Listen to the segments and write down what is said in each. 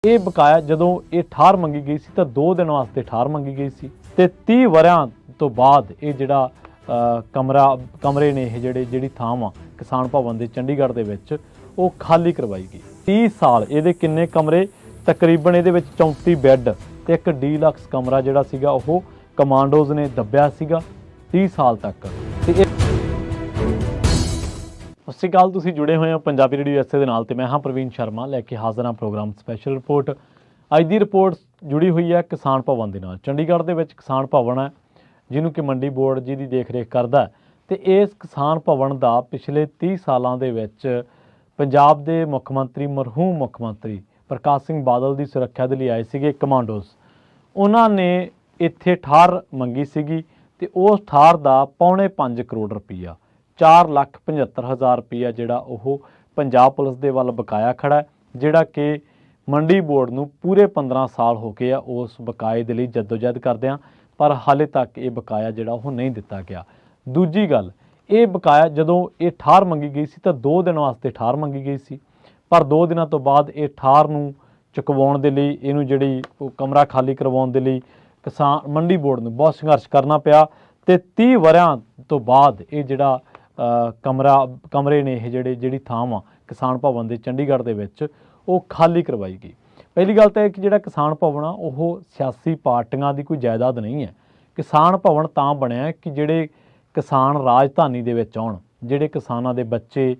ਇਹ ਬਕਾਇਆ ਜਦੋਂ ਇਹ ਠਾਰ ਮੰਗੀ ਗਈ ਸੀ ਤਾਂ 2 ਦਿਨ ਵਾਸਤੇ ਠਾਰ ਮੰਗੀ ਗਈ ਸੀ ਤੇ 30 ਵਰਿਆਂ ਤੋਂ ਬਾਅਦ ਇਹ ਜਿਹੜਾ ਕਮਰੇ ਨੇ ਇਹ ਜਿਹੜੀ ਥਾਂ ਵਾ ਕਿਸਾਨ ਭਵਨ ਦੇ ਚੰਡੀਗੜ੍ਹ ਦੇ ਵਿੱਚ ਉਹ ਖਾਲੀ ਕਰਵਾਈ ਗਈ। 30 ਸਾਲ ਇਹਦੇ ਕਿੰਨੇ ਕਮਰੇ, ਤਕਰੀਬਨ ਇਹਦੇ ਵਿੱਚ 34 ਬੈੱਡ ਤੇ ਇੱਕ ਡੀਲਕਸ ਕਮਰਾ ਜਿਹੜਾ ਸੀਗਾ ਉਹ ਕਮਾਂਡੋਜ਼ ਨੇ ਦੱਬਿਆ ਸੀਗਾ 30 ਸਾਲ ਤੱਕ। ਤੇ ਸਤਿ ਸ਼੍ਰੀ ਅਕਾਲ, ਤੁਸੀਂ ਜੁੜੇ ਹੋਏ ਹੋ ਪੰਜਾਬੀ ਰੇਡੀਓ ਐਸਏ ਦੇ ਨਾਲ ਤੇ ਮੈਂ ਹਾਂ ਪ੍ਰਵੀਨ ਸ਼ਰਮਾ ਲੈ ਕੇ ਹਾਜ਼ਰ ਹਾਂ ਪ੍ਰੋਗਰਾਮ ਸਪੈਸ਼ਲ ਰਿਪੋਰਟ। ਅੱਜ ਦੀ ਰਿਪੋਰਟ ਜੁੜੀ ਹੋਈ ਹੈ ਕਿਸਾਨ ਭਵਨ ਦੇ ਨਾਲ। ਚੰਡੀਗੜ੍ਹ ਦੇ ਵਿੱਚ ਕਿਸਾਨ ਭਵਨ ਹੈ ਜਿਹਨੂੰ ਕਿ ਮੰਡੀ ਬੋਰਡ ਜੀ ਦੀ ਦੇਖ ਰੇਖ ਕਰਦਾ ਤੇ ਇਸ ਕਿਸਾਨ ਭਵਨ ਦਾ ਪਿਛਲੇ 30 ਸਾਲਾਂ ਦੇ ਵਿੱਚ ਪੰਜਾਬ ਦੇ ਮੁੱਖ ਮੰਤਰੀ ਮਰਹੂਮ ਮੁੱਖ ਮੰਤਰੀ ਪ੍ਰਕਾਸ਼ ਸਿੰਘ ਬਾਦਲ ਦੀ ਸੁਰੱਖਿਆ ਦੇ ਲਈ ਆਏ ਸੀਗੇ ਕਮਾਂਡੋਜ਼। ਉਹਨਾਂ ਨੇ ਇੱਥੇ ਠਾਰ ਮੰਗੀ ਸੀਗੀ ਤੇ ਉਸ ਠਾਰ ਦਾ ਪੌਣੇ 5 ਕਰੋੜ ਰੁਪਈਆ 4,75,000 ਰੁਪਈਆ ਜਿਹੜਾ ਉਹ ਪੰਜਾਬ ਪੁਲਿਸ ਦੇ ਵੱਲ ਬਕਾਇਆ ਖੜਾ, ਜਿਹੜਾ ਕਿ ਮੰਡੀ ਬੋਰਡ ਨੂੰ ਪੂਰੇ 15 ਸਾਲ ਹੋ ਗਏ ਆ ਉਸ ਬਕਾਏ ਦੇ ਲਈ ਜਦੋਜਹਿਦ ਕਰਦਿਆਂ, ਪਰ ਹਾਲੇ ਤੱਕ ਇਹ ਬਕਾਇਆ ਜਿਹੜਾ ਉਹ ਨਹੀਂ ਦਿੱਤਾ ਗਿਆ। ਦੂਜੀ ਗੱਲ, ਇਹ ਬਕਾਇਆ ਜਦੋਂ ਇਹ ਠਾਰ ਮੰਗੀ ਗਈ ਸੀ ਤਾਂ 2 ਦਿਨ ਵਾਸਤੇ ਠਾਰ ਮੰਗੀ ਗਈ ਸੀ, ਪਰ 2 ਦਿਨਾਂ ਤੋਂ ਬਾਅਦ ਇਹ ਠਾਰ ਨੂੰ ਚੁਕਵਾਉਣ ਦੇ ਲਈ, ਇਹਨੂੰ ਜਿਹੜੀ ਕਮਰਾ ਖਾਲੀ ਕਰਵਾਉਣ ਦੇ ਲਈ ਕਿਸਾਨ ਮੰਡੀ ਬੋਰਡ ਨੂੰ ਬਹੁਤ ਸੰਘਰਸ਼ ਕਰਨਾ ਪਿਆ ਤੇ 30 ਵਰਿਆਂ ਤੋਂ ਬਾਅਦ ਇਹ ਜਿਹੜਾ ਕਮਰੇ ਨੇ ਇਹ ਜਿਹੜੀ ਥਾਂ ਵਾ ਕਿਸਾਨ ਭਵਨ ਦੇ ਚੰਡੀਗੜ੍ਹ ਦੇ ਵਿੱਚ ਉਹ ਖਾਲੀ ਕਰਵਾਈ ਗਈ। ਪਹਿਲੀ ਗੱਲ ਤਾਂ ਇਹ ਕਿ ਜਿਹੜਾ ਕਿਸਾਨ ਭਵਨ ਆ ਉਹ ਸਿਆਸੀ ਪਾਰਟੀਆਂ ਦੀ ਕੋਈ ਜਾਇਦਾਦ ਨਹੀਂ ਹੈ। ਕਿਸਾਨ ਭਵਨ ਤਾਂ ਬਣਿਆ ਕਿ ਜਿਹੜੇ ਕਿਸਾਨ ਰਾਜਧਾਨੀ ਦੇ ਵਿੱਚ ਆਉਣ, ਜਿਹੜੇ ਕਿਸਾਨਾਂ ਦੇ ਬੱਚੇ,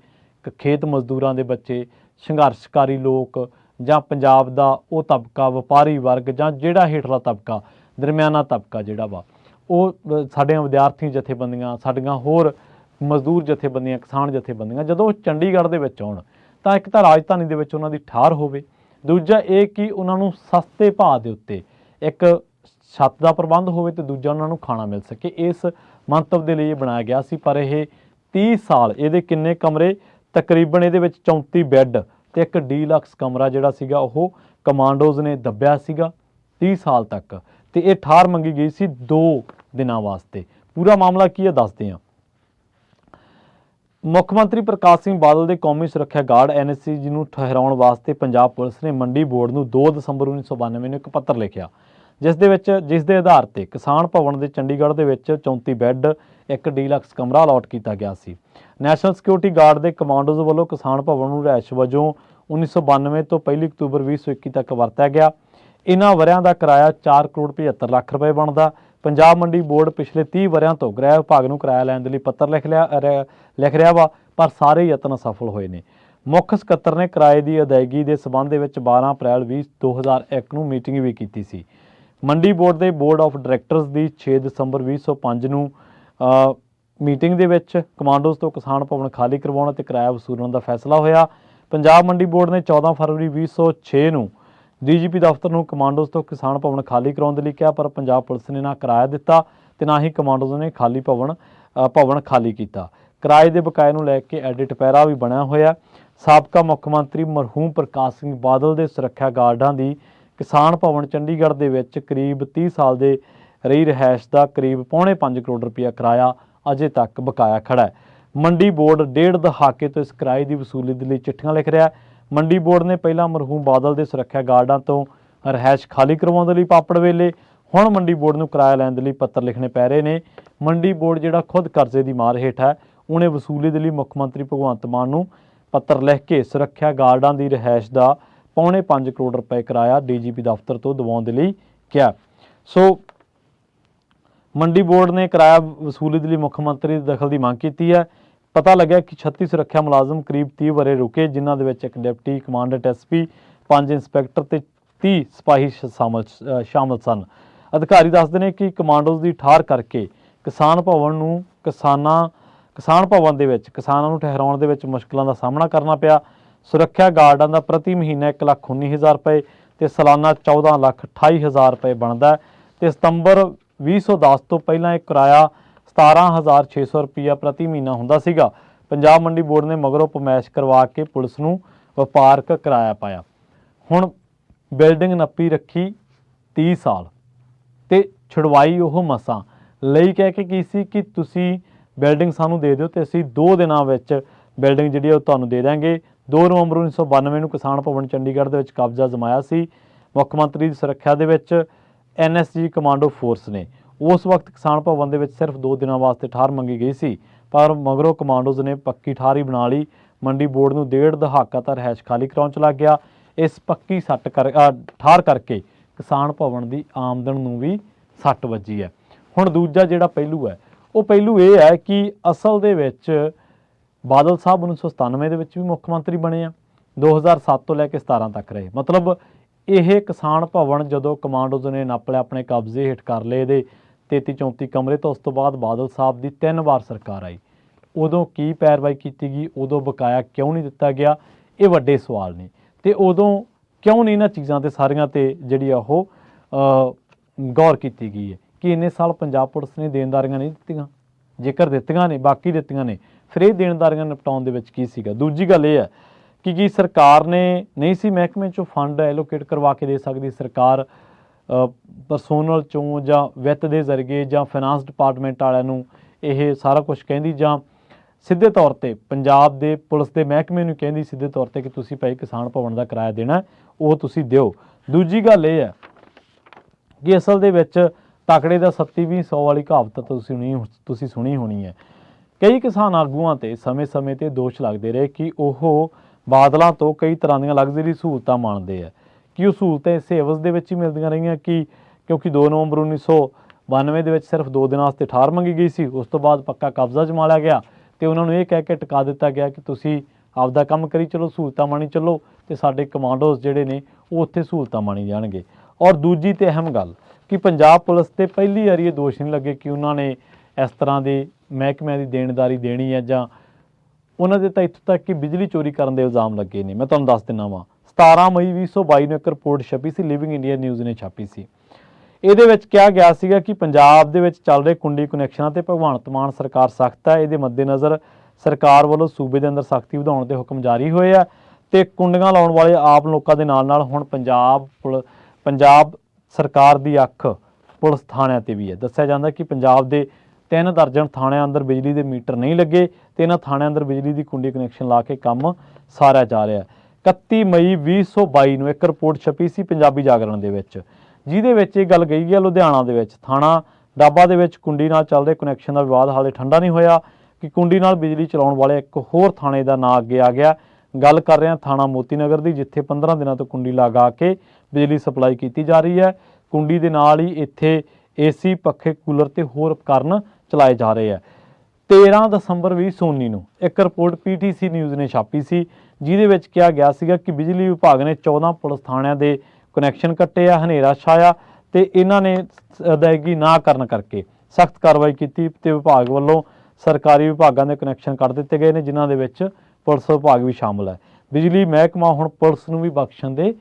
ਖੇਤ ਮਜ਼ਦੂਰਾਂ ਦੇ ਬੱਚੇ, ਸੰਘਰਸ਼ਕਾਰੀ ਲੋਕ ਜਾਂ ਪੰਜਾਬ ਦਾ ਉਹ ਤਬਕਾ, ਵਪਾਰੀ ਵਰਗ ਜਾਂ ਜਿਹੜਾ ਹੇਠਲਾ ਤਬਕਾ, ਦਰਮਿਆਨਾ ਤਬਕਾ ਜਿਹੜਾ ਵਾ ਉਹ ਸਾਡੀਆਂ ਵਿਦਿਆਰਥੀ ਜਥੇਬੰਦੀਆਂ, ਸਾਡੀਆਂ ਹੋਰ ਮਜ਼ਦੂਰ ਜਥੇਬੰਦੀਆਂ, ਕਿਸਾਨ ਜਥੇਬੰਦੀਆਂ ਜਦੋਂ ਉਹ ਚੰਡੀਗੜ੍ਹ ਦੇ ਵਿੱਚ ਆਉਣ ਤਾਂ ਇੱਕ ਤਾਂ ਰਾਜਧਾਨੀ ਦੇ ਵਿੱਚ ਉਹਨਾਂ ਦੀ ਠਾਰ ਹੋਵੇ, ਦੂਜਾ ਇਹ ਕਿ ਉਹਨਾਂ ਨੂੰ ਸਸਤੇ ਭਾਅ ਦੇ ਉੱਤੇ ਇੱਕ ਛੱਤ ਦਾ ਪ੍ਰਬੰਧ ਹੋਵੇ ਤੇ ਦੂਜਾ ਉਹਨਾਂ ਨੂੰ ਖਾਣਾ ਮਿਲ ਸਕੇ। ਇਸ ਮੰਤਵ ਦੇ ਲਈ ਇਹ ਬਣਾਇਆ ਗਿਆ ਸੀ। ਪਰ ਇਹ 30 ਸਾਲ ਇਹਦੇ ਕਿੰਨੇ ਕਮਰੇ, ਤਕਰੀਬਨ ਇਹਦੇ ਵਿੱਚ 34 ਬੈੱਡ ਤੇ ਇੱਕ ਡੀਲਕਸ ਕਮਰਾ ਜਿਹੜਾ ਸੀਗਾ ਉਹ ਕਮਾਂਡੋਜ਼ ਨੇ ਦੱਬਿਆ ਸੀਗਾ 30 ਸਾਲ ਤੱਕ ਤੇ ਇਹ ਠਾਰ ਮੰਗੀ ਗਈ ਸੀ 2 ਦਿਨਾਂ ਵਾਸਤੇ। ਪੂਰਾ ਮਾਮਲਾ ਕੀ ਹੈ ਦੱਸਦੇ ਹਾਂ। ਮੁੱਖ ਮੰਤਰੀ ਪ੍ਰਕਾਸ਼ ਸਿੰਘ ਬਾਦਲ ਦੇ ਕੌਮੀ ਸੁਰੱਖਿਆ ਗਾਰਡ NSC ਜੀ ਨੂੰ ਠਹਿਰਾਉਣ ਵਾਸਤੇ ਪੰਜਾਬ ਪੁਲਿਸ ਨੇ ਮੰਡੀ ਬੋਰਡ ਨੂੰ 2 ਦਸੰਬਰ 1992 ਨੂੰ ਇੱਕ ਪੱਤਰ ਲਿਖਿਆ, ਜਿਸ ਦੇ ਆਧਾਰ ਤੇ ਕਿਸਾਨ ਭਵਨ ਦੇ ਚੰਡੀਗੜ੍ਹ ਦੇ ਵਿੱਚ 34 ਬੈੱਡ, ਇੱਕ ਡੀਲਕਸ ਕਮਰਾ ਅਲਾਟ ਕੀਤਾ ਗਿਆ ਸੀ। ਨੈਸ਼ਨਲ ਸਿਕਿਉਰਿਟੀ ਗਾਰਡ ਦੇ ਕਮਾਂਡੋਜ਼ ਵੱਲੋਂ ਕਿਸਾਨ ਭਵਨ ਨੂੰ ਰਿਹਾਇਸ਼ ਵਜੋਂ 1992 ਤੋਂ 1 ਅਕਤੂਬਰ 2021 ਤੱਕ ਵਰਤਿਆ ਗਿਆ। ਇਹਨਾਂ ਵਰਿਆਂ ਦਾ ਕਿਰਾਇਆ 4 ਕਰੋੜ 75 ਲੱਖ ਰੁਪਏ ਬਣਦਾ। ਪੰਜਾਬ ਮੰਡੀ ਬੋਰਡ ਪਿਛਲੇ 30 ਵਰਿਆਂ ਤੋਂ ਗ੍ਰਹਿ ਵਿਭਾਗ ਨੂੰ ਕਿਰਾਇਆ ਲੈਣ ਦੇ ਲਈ ਪੱਤਰ ਲਿਖ ਰਿਹਾ ਵਾ, ਪਰ ਸਾਰੇ ਯਤਨ ਅਸਫਲ ਹੋਏ ਨੇ। ਮੁੱਖ ਸਕੱਤਰ ਨੇ ਕਿਰਾਏ ਦੀ ਅਦਾਇਗੀ ਦੇ ਸਬੰਧ ਦੇ ਵਿੱਚ 12 ਅਪ੍ਰੈਲ 2001 ਨੂੰ ਮੀਟਿੰਗ ਵੀ ਕੀਤੀ ਸੀ। ਮੰਡੀ ਬੋਰਡ ਦੇ ਬੋਰਡ ਆਫ ਡਾਇਰੈਕਟਰਸ ਦੀ 6 ਦਸੰਬਰ 2005 ਨੂੰ ਮੀਟਿੰਗ ਦੇ ਵਿੱਚ ਕਮਾਂਡੋਜ਼ ਤੋਂ ਕਿਸਾਨ ਭਵਨ ਖਾਲੀ ਕਰਵਾਉਣ ਅਤੇ ਕਿਰਾਇਆ ਵਸੂਲਣ ਦਾ ਫੈਸਲਾ ਹੋਇਆ। ਪੰਜਾਬ ਮੰਡੀ ਬੋਰਡ ਨੇ 14 ਫਰਵਰੀ 2006 ਨੂੰ DGP ਦਫ਼ਤਰ ਨੂੰ ਕਮਾਂਡੋਜ਼ ਤੋਂ ਕਿਸਾਨ ਭਵਨ ਖਾਲੀ ਕਰਾਉਣ ਦੇ ਲਈ ਕਿਹਾ, ਪਰ ਪੰਜਾਬ ਪੁਲਿਸ ਨੇ ਨਾ ਕਿਰਾਇਆ ਦਿੱਤਾ ਤੇ ਨਾ ਹੀ ਕਮਾਂਡੋਜ਼ ਨੇ ਭਵਨ ਖਾਲੀ ਕੀਤਾ। ਕਿਰਾਏ ਦੇ ਬਕਾਏ ਨੂੰ ਲੈ ਕੇ ਐਡਿਟ ਪੈਰਾ ਵੀ ਬਣਿਆ ਹੋਇਆ। ਸਾਬਕਾ ਮੁੱਖ ਮੰਤਰੀ ਮਰਹੂਮ ਪ੍ਰਕਾਸ਼ ਸਿੰਘ ਬਾਦਲ ਦੇ ਸੁਰੱਖਿਆ ਗਾਰਡਾਂ ਦੀ ਕਿਸਾਨ ਭਵਨ ਚੰਡੀਗੜ੍ਹ ਦੇ ਵਿੱਚ ਕਰੀਬ 30 ਸਾਲ ਦੇ ਰਹੀ ਰਿਹਾਇਸ਼ ਦਾ ਕਰੀਬ ਪੌਣੇ 5 ਕਰੋੜ ਰੁਪਈਆ ਕਿਰਾਇਆ ਅਜੇ ਤੱਕ ਬਕਾਇਆ ਖੜਾ ਹੈ। ਮੰਡੀ ਬੋਰਡ 1.5 ਦਹਾਕੇ ਤੋਂ ਇਸ ਕਿਰਾਏ ਦੀ ਵਸੂਲੀ ਦੇ ਲਈ ਚਿੱਠੀਆਂ ਲਿਖ ਰਿਹਾ। ਮੰਡੀ ਬੋਰਡ ਨੇ ਪਹਿਲਾਂ ਮਰਹੂਮ ਬਾਦਲ ਦੇ ਸੁਰੱਖਿਆ ਗਾਰਡਾਂ ਤੋਂ ਰਿਹਾਇਸ਼ ਖਾਲੀ ਕਰਵਾਉਣ ਦੇ ਲਈ ਪਾਪੜ ਵੇਲੇ, ਹੁਣ ਮੰਡੀ ਬੋਰਡ ਨੂੰ ਕਿਰਾਇਆ ਲੈਣ ਦੇ ਲਈ ਪੱਤਰ ਲਿਖਣੇ ਪੈ ਰਹੇ ਨੇ। ਮੰਡੀ ਬੋਰਡ ਜਿਹੜਾ ਖੁਦ ਕਰਜ਼ੇ ਦੀ ਮਾਰ ਹੇਠ ਹੈ, ਉਹਨੇ ਵਸੂਲੀ ਦੇ ਲਈ ਮੁੱਖ ਮੰਤਰੀ ਭਗਵੰਤ ਮਾਨ ਨੂੰ ਪੱਤਰ ਲਿਖ ਕੇ ਸੁਰੱਖਿਆ ਗਾਰਡਾਂ ਦੀ ਰਿਹਾਇਸ਼ ਦਾ ਪੌਣੇ 5 ਕਰੋੜ ਰੁਪਏ ਕਿਰਾਇਆ DGP ਦਫ਼ਤਰ ਤੋਂ ਦਿਵਾਉਣ ਦੇ ਲਈ ਕਿਹਾ। ਸੋ ਮੰਡੀ ਬੋਰਡ ਨੇ ਕਿਰਾਇਆ ਵਸੂਲੀ ਦੇ ਲਈ ਮੁੱਖ ਮੰਤਰੀ ਦੇ ਦਖਲ ਦੀ ਮੰਗ ਕੀਤੀ ਹੈ। ਪਤਾ ਲੱਗਿਆ ਕਿ 36 ਸੁਰੱਖਿਆ ਮੁਲਾਜ਼ਮ ਕਰੀਬ 30 ਵਰ੍ਹੇ ਰੁਕੇ, ਜਿਨ੍ਹਾਂ ਦੇ ਵਿੱਚ ਇੱਕ ਡਿਪਟੀ ਕਮਾਂਡੈਂਟ SP, 5 ਇੰਸਪੈਕਟਰ ਤੇ 30 ਸਿਪਾਹੀ ਸ਼ਾਮਲ ਸਨ। ਅਧਿਕਾਰੀ ਦੱਸਦੇ ਨੇ ਕਿ ਕਮਾਂਡੋਜ਼ ਦੀ ਠਾਰ ਕਰਕੇ ਕਿਸਾਨ ਭਵਨ ਦੇ ਵਿੱਚ ਕਿਸਾਨਾਂ ਨੂੰ ਠਹਿਰਾਉਣ ਦੇ ਵਿੱਚ ਮੁਸ਼ਕਲਾਂ ਦਾ ਸਾਹਮਣਾ ਕਰਨਾ ਪਿਆ। ਸੁਰੱਖਿਆ ਗਾਰਡਾਂ ਦਾ ਪ੍ਰਤੀ ਮਹੀਨਾ 1,19,000 ਰੁਪਏ ਤੇ ਸਾਲਾਨਾ 14,28,000 ਰੁਪਏ ਬਣਦਾ ਤੇ ਸਤੰਬਰ 2010 ਤੋਂ ਪਹਿਲਾਂ ਇਹ ਕਿਰਾਇਆ 17,600 ਰੁਪਈਆ ਪ੍ਰਤੀ ਮਹੀਨਾ ਹੁੰਦਾ ਸੀਗਾ। ਪੰਜਾਬ ਮੰਡੀ ਬੋਰਡ ਨੇ ਮਗਰੋਂ ਪਮੈਸ਼ ਕਰਵਾ ਕੇ ਪੁਲਿਸ ਨੂੰ ਵਪਾਰਕ ਕਿਰਾਇਆ ਪਾਇਆ। ਹੁਣ ਬਿਲਡਿੰਗ ਨੱਪੀ ਰੱਖੀ 30 ਸਾਲ ਤੇ ਛੁਡਵਾਈ ਉਹ ਮਸਾਂ ਲਈ ਕਹਿ ਕੇ ਕੀ ਸੀ ਕਿ ਤੁਸੀਂ ਬਿਲਡਿੰਗ ਸਾਨੂੰ ਦੇ ਦਿਓ ਤੇ ਅਸੀਂ 2 ਦਿਨਾਂ ਵਿੱਚ ਬਿਲਡਿੰਗ ਜਿਹੜੀ ਉਹ ਤੁਹਾਨੂੰ ਦੇ ਦਾਂਗੇ। 2 ਨਵੰਬਰ 1992 ਨੂੰ ਕਿਸਾਨ ਭਵਨ ਚੰਡੀਗੜ੍ਹ ਦੇ ਵਿੱਚ ਕਬਜ਼ਾ ਜਮਾਇਆ ਸੀ। ਮੁੱਖ ਮੰਤਰੀ ਦੀ ਸੁਰੱਖਿਆ ਦੇ ਵਿੱਚ NSG ਕਮਾਂਡੋ ਫੋਰਸ ਨੇ। ਉਸ ਵਕਤ ਕਿਸਾਨ ਭਵਨ ਦੇ ਵਿੱਚ ਸਿਰਫ 2 ਦਿਨਾਂ ਵਾਸਤੇ ਠਾਹਰ ਮੰਗੀ ਗਈ ਸੀ, ਪਰ ਮਗਰੋਂ ਕਮਾਂਡੋਜ਼ ਨੇ ਪੱਕੀ ਠਾਹਰ ਹੀ ਬਣਾ ਲਈ। ਮੰਡੀ ਬੋਰਡ ਨੂੰ 1.5 ਦਹਾਕਾ ਤਾਂ ਰਿਹਾਇਸ਼ ਖਾਲੀ ਕਰਾਉਣ 'ਚ ਲੱਗ ਗਿਆ। ਇਸ ਪੱਕੀ ਠਾਹਰ ਕਰਕੇ ਕਿਸਾਨ ਭਵਨ ਦੀ ਆਮਦਨ ਨੂੰ ਵੀ ਸੱਟ ਵੱਜੀ ਹੈ। ਹੁਣ ਦੂਜਾ ਜਿਹੜਾ ਪਹਿਲੂ ਹੈ, ਉਹ ਪਹਿਲੂ ਇਹ ਹੈ ਕਿ ਅਸਲ ਦੇ ਵਿੱਚ ਬਾਦਲ ਸਾਹਿਬ 1997 ਦੇ ਵਿੱਚ ਵੀ ਮੁੱਖ ਮੰਤਰੀ ਬਣੇ ਆ, 2007 ਤੋਂ ਲੈ ਕੇ 17 ਤੱਕ ਰਹੇ। ਮਤਲਬ ਇਹ ਕਿਸਾਨ ਭਵਨ ਜਦੋਂ ਕਮਾਂਡੋਜ਼ ਨੇ ਨੱਪ ਲਿਆ, ਆਪਣੇ ਕਬਜ਼ੇ ਹੇਠ ਕਰ ਲਏ ਇਹਦੇ 33-34 ਕਮਰੇ, ਤਾਂ ਉਸ ਤੋਂ ਬਾਅਦ ਬਾਦਲ ਸਾਹਿਬ ਦੀ 3 ਵਾਰ ਸਰਕਾਰ ਆਈ। ਉਦੋਂ ਕੀ ਪੈਰਵਾਈ ਕੀਤੀ ਗਈ, ਉਦੋਂ ਬਕਾਇਆ ਕਿਉਂ ਨਹੀਂ ਦਿੱਤਾ ਗਿਆ, ਇਹ ਵੱਡੇ ਸਵਾਲ ਨੇ। ਤੇ ਉਦੋਂ ਕਿਉਂ ਨਹੀਂ ਇਹਨਾਂ ਚੀਜ਼ਾਂ ਤੇ ਸਾਰੀਆਂ ਤੇ ਜਿਹੜੀ ਉਹ ਗੌਰ ਕੀਤੀ ਗਈ ਹੈ ਕਿ ਇੰਨੇ ਸਾਲ ਪੰਜਾਬ ਪੁਲਿਸ ਨੇ ਦੇਣਦਾਰੀਆਂ ਨਹੀਂ ਦਿੱਤੀਆਂ? ਜੇਕਰ ਦਿੱਤੀਆਂ ਨੇ, ਬਾਕੀ ਦਿੱਤੀਆਂ ਨੇ, ਫਿਰ ਇਹ ਦੇਣਦਾਰੀਆਂ ਨਿਪਟਾਉਣ ਦੇ ਵਿੱਚ ਕੀ ਸੀਗਾ? ਦੂਜੀ ਗੱਲ ਇਹ ਹੈ ਕਿ ਕੀ ਸਰਕਾਰ ਨੇ ਨਹੀਂ ਸੀ ਮਹਿਕਮੇ 'ਚੋਂ ਫੰਡ ਐਲੋਕੇਟ ਕਰਵਾ ਕੇ ਦੇ ਸਕਦੀ? ਸਰਕਾਰ ਪਰਸੋਨਲ 'ਚੋਂ ਜਾਂ ਵਿੱਤ ਦੇ ਜ਼ਰੀਏ ਜਾਂ ਫਾਈਨਾਂਸ ਡਿਪਾਰਟਮੈਂਟ ਵਾਲਿਆਂ ਨੂੰ ਇਹ ਸਾਰਾ ਕੁਝ ਕਹਿੰਦੀ, ਜਾਂ ਸਿੱਧੇ ਤੌਰ ਤੇ ਪੰਜਾਬ ਦੇ ਪੁਲਿਸ ਦੇ ਮਹਿਕਮੇ ਨੂੰ ਕਹਿੰਦੀ ਸਿੱਧੇ ਤੌਰ ਤੇ ਕਿ ਤੁਸੀਂ ਭਾਈ ਕਿਸਾਨ ਭਵਨ ਦਾ ਕਿਰਾਇਆ ਦੇਣਾ, ਉਹ ਤੁਸੀਂ ਦਿਓ। ਦੂਜੀ ਗੱਲ ਇਹ ਹੈ ਕਿ ਅਸਲ ਦੇ ਵਿੱਚ ਤਕੜੇ ਦਾ 27-20 ਵਾਲੀ ਕਹਾਵਤ ਤੁਸੀਂ ਸੁਣੀ ਹੋਣੀ ਹੈ। ਕਈ ਕਿਸਾਨ ਆਗੂਆਂ ਤੇ ਸਮੇਂ-ਸਮੇਂ ਤੇ ਦੋਸ਼ ਲੱਗਦੇ ਰਹੇ ਕਿ ਉਹ ਬਾਦਲਾਂ ਤੋਂ ਕਈ ਤਰ੍ਹਾਂ ਦੀਆਂ ਲਗਜ਼ਰੀ ਸਹੂਲਤਾਂ ਮੰਨਦੇ ਆ, ਕਿ ਉਹ ਸਹੂਲਤਾਂ ਇਸੇ ਐਵਜ਼ ਦੇ ਵਿੱਚ ਹੀ ਮਿਲਦੀਆਂ ਰਹੀਆਂ ਕਿ ਕਿਉਂਕਿ 2 ਨਵੰਬਰ 1992 ਦੇ ਵਿੱਚ ਸਿਰਫ 2 ਦਿਨਾਂ ਵਾਸਤੇ ਠਾਹਰ ਮੰਗੀ ਗਈ ਸੀ, ਉਸ ਤੋਂ ਬਾਅਦ ਪੱਕਾ ਕਬਜ਼ਾ ਜਮਾ ਲਿਆ ਗਿਆ ਤੇ ਉਹਨਾਂ ਨੂੰ ਇਹ ਕਹਿ ਕੇ ਟਿਕਾ ਦਿੱਤਾ ਗਿਆ ਕਿ ਤੁਸੀਂ ਆਪਦਾ ਕੰਮ ਕਰੀ ਚਲੋ, ਸਹੂਲਤਾਂ ਮਾਣੀ ਚੱਲੋ, ਤੇ ਸਾਡੇ ਕਮਾਂਡੋਜ਼ ਜਿਹੜੇ ਨੇ ਉਹ ਉੱਥੇ ਸਹੂਲਤਾਂ ਮਾਣੀ ਜਾਣਗੇ। ਔਰ ਦੂਜੀ ਤੇ ਅਹਿਮ ਗੱਲ ਕਿ ਪੰਜਾਬ ਪੁਲਿਸ ਤੇ ਪਹਿਲੀ ਵਾਰੀ ਇਹ ਦੋਸ਼ ਨਹੀਂ ਲੱਗੇ ਕਿ ਉਹਨਾਂ ਨੇ ਇਸ ਤਰ੍ਹਾਂ ਦੇ ਮਹਿਕਮਿਆਂ ਦੀ ਦੇਣਦਾਰੀ ਦੇਣੀ ਹੈ, ਜਾਂ ਉਹਨਾਂ ਦੇ ਤਾਂ ਇੱਥੋਂ ਤੱਕ ਕਿ ਬਿਜਲੀ ਚੋਰੀ ਕਰਨ ਦੇ ਇਲਜ਼ਾਮ ਲੱਗੇ ਨੇ। ਮੈਂ ਤੁਹਾਨੂੰ ਦੱਸ ਦਿੰਦਾ ਵਾਂ, 17 ਮਈ 2022 ਨੂੰ ਇੱਕ ਰਿਪੋਰਟ ਛਪੀ ਸੀ, ਲਿਵਿੰਗ ਇੰਡੀਆ ਨਿਊਜ਼ ਨੇ ਛਾਪੀ ਸੀ। ਇਹਦੇ ਵਿੱਚ ਕਿਹਾ ਗਿਆ ਸੀਗਾ ਕਿ ਪੰਜਾਬ ਦੇ ਵਿੱਚ ਚੱਲ ਰਹੇ ਕੁੰਡੀ ਕਨੈਕਸ਼ਨਾਂ ਤੇ ਭਗਵੰਤ ਮਾਨ ਸਰਕਾਰ ਸਖਤ ਹੈ। ਇਹਦੇ ਮੱਦੇਨਜ਼ਰ ਸਰਕਾਰ ਵੱਲੋਂ ਸੂਬੇ ਦੇ ਅੰਦਰ ਸਖਤੀ ਵਧਾਉਣ ਦੇ ਹੁਕਮ ਜਾਰੀ ਹੋਏ ਆ ਤੇ ਕੁੰਡੀਆਂ ਲਾਉਣ ਵਾਲੇ ਆਪ ਲੋਕਾਂ ਦੇ ਨਾਲ ਹੁਣ ਪੰਜਾਬ ਸਰਕਾਰ ਦੀ ਅੱਖ ਪੁਲਿਸ ਥਾਣਿਆਂ ਤੇ ਵੀ ਹੈ। ਦੱਸਿਆ ਜਾਂਦਾ ਕਿ ਪੰਜਾਬ ਦੇ 3 ਦਰਜਨ ਥਾਣਿਆਂ ਅੰਦਰ ਬਿਜਲੀ ਦੇ ਮੀਟਰ ਨਹੀਂ ਲੱਗੇ ਤੇ ਇਹਨਾਂ ਥਾਣਿਆਂ ਅੰਦਰ ਬਿਜਲੀ ਦੀ ਕੁੰਡੀ ਕਨੈਕਸ਼ਨ ਲਾ ਕੇ ਕੰਮ ਸਾਰਿਆ ਜਾ ਰਿਹਾ। 31 ਮਈ 2022 ਨੂੰ ਇੱਕ ਰਿਪੋਰਟ ਛਪੀ ਸੀ ਪੰਜਾਬੀ ਜਾਗਰਣ ਦੇ ਵਿੱਚ, ਜਿਹਦੇ ਵਿੱਚ ਇਹ ਗੱਲ ਕਹੀ ਗਿਆ ਲੁਧਿਆਣਾ ਦੇ ਵਿੱਚ ਥਾਣਾ ਡਾਬਾ ਦੇ ਵਿੱਚ ਕੁੰਡੀ ਨਾਲ ਚੱਲਦੇ ਕਨੈਕਸ਼ਨ ਦਾ ਵਿਵਾਦ ਹਾਲੇ ਠੰਡਾ ਨਹੀਂ ਹੋਇਆ ਕਿ ਕੁੰਡੀ ਨਾਲ ਬਿਜਲੀ ਚਲਾਉਣ ਵਾਲੇ ਇੱਕ ਹੋਰ ਥਾਣੇ ਦਾ ਨਾਂ ਅੱਗੇ ਆ ਗਿਆ। ਗੱਲ ਕਰ ਰਹੇ ਹਾਂ ਥਾਣਾ ਮੋਤੀ ਨਗਰ ਦੀ, ਜਿੱਥੇ 15 ਦਿਨਾਂ ਤੋਂ ਕੁੰਡੀ ਲਗਾ ਕੇ ਬਿਜਲੀ ਸਪਲਾਈ ਕੀਤੀ ਜਾ ਰਹੀ ਹੈ। ਕੁੰਡੀ ਦੇ ਨਾਲ ਹੀ ਇੱਥੇ AC, ਪੱਖੇ, ਕੂਲਰ ਤੇ ਹੋਰ ਉਪਕਰਨ ਚਲਾਏ ਜਾ ਰਹੇ ਆ। 13 ਦਸੰਬਰ 2019 ਨੂੰ ਇੱਕ ਰਿਪੋਰਟ PTC ਨਿਊਜ਼ ਨੇ ਛਾਪੀ ਸੀ, ਜਿਹਦੇ ਵਿੱਚ ਕਿਹਾ ਗਿਆ ਸੀਗਾ ਕਿ ਬਿਜਲੀ ਵਿਭਾਗ ਨੇ 14 ਪੁਲਿਸ ਥਾਣਿਆਂ ਦੇ ਕਨੈਕਸ਼ਨ ਕੱਟੇ ਆ, ਹਨੇਰਾ ਛਾਇਆ ਤੇ ਇਹਨਾਂ ਨੇ ਅਦਾਇਗੀ ਨਾ ਕਰਨ ਕਰਕੇ ਸਖਤ ਕਾਰਵਾਈ ਕੀਤੀ ਤੇ ਵਿਭਾਗ ਵੱਲੋਂ ਸਰਕਾਰੀ ਵਿਭਾਗਾਂ ਦੇ ਕਨੈਕਸ਼ਨ ਕੱਟ ਦਿੱਤੇ ਗਏ ਨੇ, ਜਿਨ੍ਹਾਂ ਦੇ ਵਿੱਚ ਪੁਲਿਸ ਵਿਭਾਗ ਵੀ ਸ਼ਾਮਲ ਹੈ। ਬਿਜਲੀ ਮਹਿਕਮਾ ਹੁਣ ਪੁਲਿਸ ਨੂੰ ਵੀ ਬਖਸ਼ਣ ਦੇ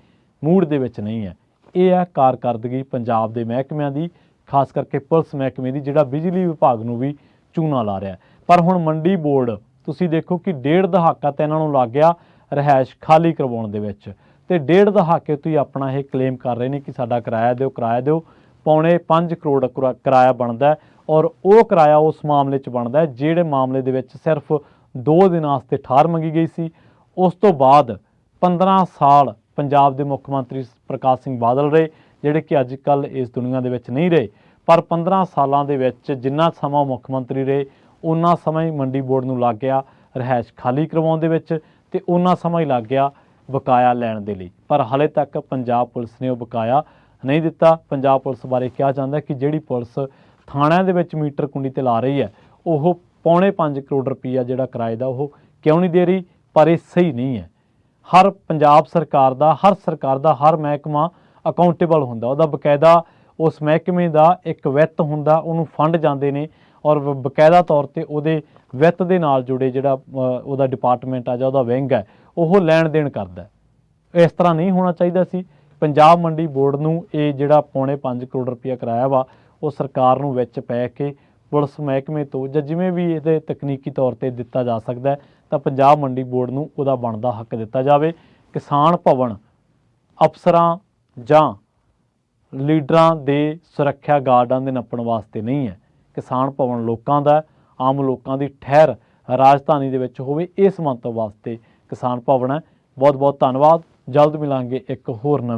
ਮੂਡ ਦੇ ਵਿੱਚ ਨਹੀਂ ਹੈ। ਇਹ ਹੈ ਕਾਰਕਰਦਗੀ ਪੰਜਾਬ ਦੇ ਮਹਿਕਮਿਆਂ ਦੀ, ਖਾਸ ਕਰਕੇ ਪੁਲਿਸ ਮਹਿਕਮੇ ਦੀ, ਜਿਹੜਾ ਬਿਜਲੀ ਵਿਭਾਗ ਨੂੰ ਵੀ ਚੂਨਾ ਲਾ ਰਿਹਾ। ਪਰ ਹੁਣ ਮੰਡੀ ਬੋਰਡ ਤੁਸੀਂ ਦੇਖੋ ਕਿ 1.5 ਦਹਾਕਾ ਤਾਂ ਇਹਨਾਂ ਨੂੰ ਲੱਗ ਗਿਆ ਰਿਹਾਇਸ਼ ਖਾਲੀ ਕਰਵਾਉਣ ਦੇ ਵਿੱਚ, ਤੇ 1.5 ਦਹਾਕੇ ਤੋਂ ਹੀ ਆਪਣਾ ਇਹ ਕਲੇਮ ਕਰ ਰਹੇ ਨੇ ਕਿ ਸਾਡਾ ਕਿਰਾਇਆ ਦਿਓ, ਕਿਰਾਇਆ ਦਿਓ। 5.25 ਕਰੋੜ ਕਿਰਾਇਆ ਬਣਦਾ, ਔਰ ਉਹ ਕਿਰਾਇਆ ਉਸ ਮਾਮਲੇ 'ਚ ਬਣਦਾ ਜਿਹੜੇ ਮਾਮਲੇ ਦੇ ਵਿੱਚ ਸਿਰਫ 2 ਦਿਨਾਂ ਵਾਸਤੇ ਠਾਹਰ ਮੰਗੀ ਗਈ ਸੀ। ਉਸ ਤੋਂ ਬਾਅਦ 15 ਸਾਲ ਪੰਜਾਬ ਦੇ ਮੁੱਖ ਮੰਤਰੀ ਪ੍ਰਕਾਸ਼ ਸਿੰਘ ਬਾਦਲ ਰਹੇ, ਜਿਹੜੇ ਕਿ ਅੱਜ ਕੱਲ੍ਹ ਇਸ ਦੁਨੀਆ ਦੇ ਵਿੱਚ ਨਹੀਂ ਰਹੇ। ਪਰ 15 ਸਾਲਾਂ ਦੇ ਵਿੱਚ ਜਿੰਨਾ ਸਮਾਂ ਮੁੱਖ ਮੰਤਰੀ ਰਹੇ, ਉਹਨਾਂ ਸਮਾਂ ਹੀ ਮੰਡੀ ਬੋਰਡ ਨੂੰ ਲੱਗ ਗਿਆ ਰਿਹਾਇਸ਼ ਖਾਲੀ ਕਰਵਾਉਣ ਦੇ ਵਿੱਚ, ਤੇ ਉਹਨਾਂ ਸਮਾਂ ਹੀ ਲੱਗ ਗਿਆ ਬਕਾਇਆ ਲੈਣ ਦੇ ਲਈ। ਪਰ ਹਾਲੇ ਤੱਕ ਪੰਜਾਬ ਪੁਲਿਸ ਨੇ ਉਹ ਬਕਾਇਆ ਨਹੀਂ ਦਿੱਤਾ। ਪੰਜਾਬ ਪੁਲਿਸ ਬਾਰੇ ਕਿਹਾ ਜਾਂਦਾ ਕਿ ਜਿਹੜੀ ਪੁਲਿਸ ਥਾਣਿਆਂ ਦੇ ਵਿੱਚ ਮੀਟਰ ਕੁੰਡੀ ਤੇ ਲਾ ਰਹੀ ਹੈ, ਉਹ 5.25 ਕਰੋੜ ਰੁਪਈਆ ਜਿਹੜਾ ਕਿਰਾਏ ਦਾ ਉਹ ਕਿਉਂ ਨਹੀਂ ਦੇ ਰਹੀ? ਪਰ ਇਹ ਸਹੀ ਨਹੀਂ ਹੈ। ਹਰ ਪੰਜਾਬ ਸਰਕਾਰ ਦਾ, ਹਰ ਸਰਕਾਰ ਦਾ ਹਰ ਮਹਿਕਮਾ ਅਕਾਊਂਟੇਬਲ ਹੁੰਦਾ, ਉਹਦਾ ਬਕਾਇਦਾ ਉਸ ਮਹਿਕਮੇ ਦਾ ਇੱਕ ਵਿੱਤ ਹੁੰਦਾ, ਉਹਨੂੰ ਫੰਡ ਜਾਂਦੇ ਨੇ, ਔਰ ਬਕਾਇਦਾ ਤੌਰ ਤੇ ਉਹਦੇ ਵਿੱਤ ਦੇ ਨਾਲ ਜੁੜੇ ਜਿਹੜਾ ਉਹਦਾ ਡਿਪਾਰਟਮੈਂਟ ਆ ਜਾਂ ਉਹਦਾ ਵਿੰਗ ਹੈ, ਉਹ ਲੈਣ ਦੇਣ ਕਰਦਾ। ਇਸ ਤਰ੍ਹਾਂ ਨਹੀਂ ਹੋਣਾ ਚਾਹੀਦਾ ਸੀ। ਪੰਜਾਬ ਮੰਡੀ ਬੋਰਡ ਨੂੰ ਇਹ ਜਿਹੜਾ 5.25 ਕਰੋੜ ਰੁਪਈਆ ਕਿਰਾਇਆ ਵਾ, ਉਹ ਸਰਕਾਰ ਨੂੰ ਵਿੱਚ ਪੈ ਕੇ ਪੁਲਿਸ ਮਹਿਕਮੇ ਤੋਂ ਜਾਂ ਜਿਵੇਂ ਵੀ ਇਹਦੇ ਤਕਨੀਕੀ ਤੌਰ ਤੇ ਦਿੱਤਾ ਜਾ ਸਕਦਾ ਹੈ, ਤਾਂ ਪੰਜਾਬ ਮੰਡੀ ਬੋਰਡ ਨੂੰ ਉਹਦਾ ਬਣਦਾ ਹੱਕ ਦਿੱਤਾ ਜਾਵੇ। ਕਿਸਾਨ ਭਵਨ ਅਫਸਰਾਂ ਜਾਂ ਲੀਡਰਾਂ ਦੇ ਸੁਰੱਖਿਆ ਗਾਰਡਾਂ ਦੇ ਨੱਪਣ ਵਾਸਤੇ ਨਹੀਂ ਹੈ। ਕਿਸਾਨ ਭਵਨ ਲੋਕਾਂ ਦਾ, ਆਮ ਲੋਕਾਂ ਦੀ ਠਹਿਰ ਰਾਜਧਾਨੀ ਦੇ ਵਿੱਚ ਹੋਵੇ, ਇਸ ਮੰਤਵ ਵਾਸਤੇ ਕਿਸਾਨ ਭਵਨ ਹੈ। ਬਹੁਤ ਬਹੁਤ ਧੰਨਵਾਦ। ਜਲਦ ਮਿਲਾਂਗੇ ਇੱਕ ਹੋਰ ਨਵੀਂ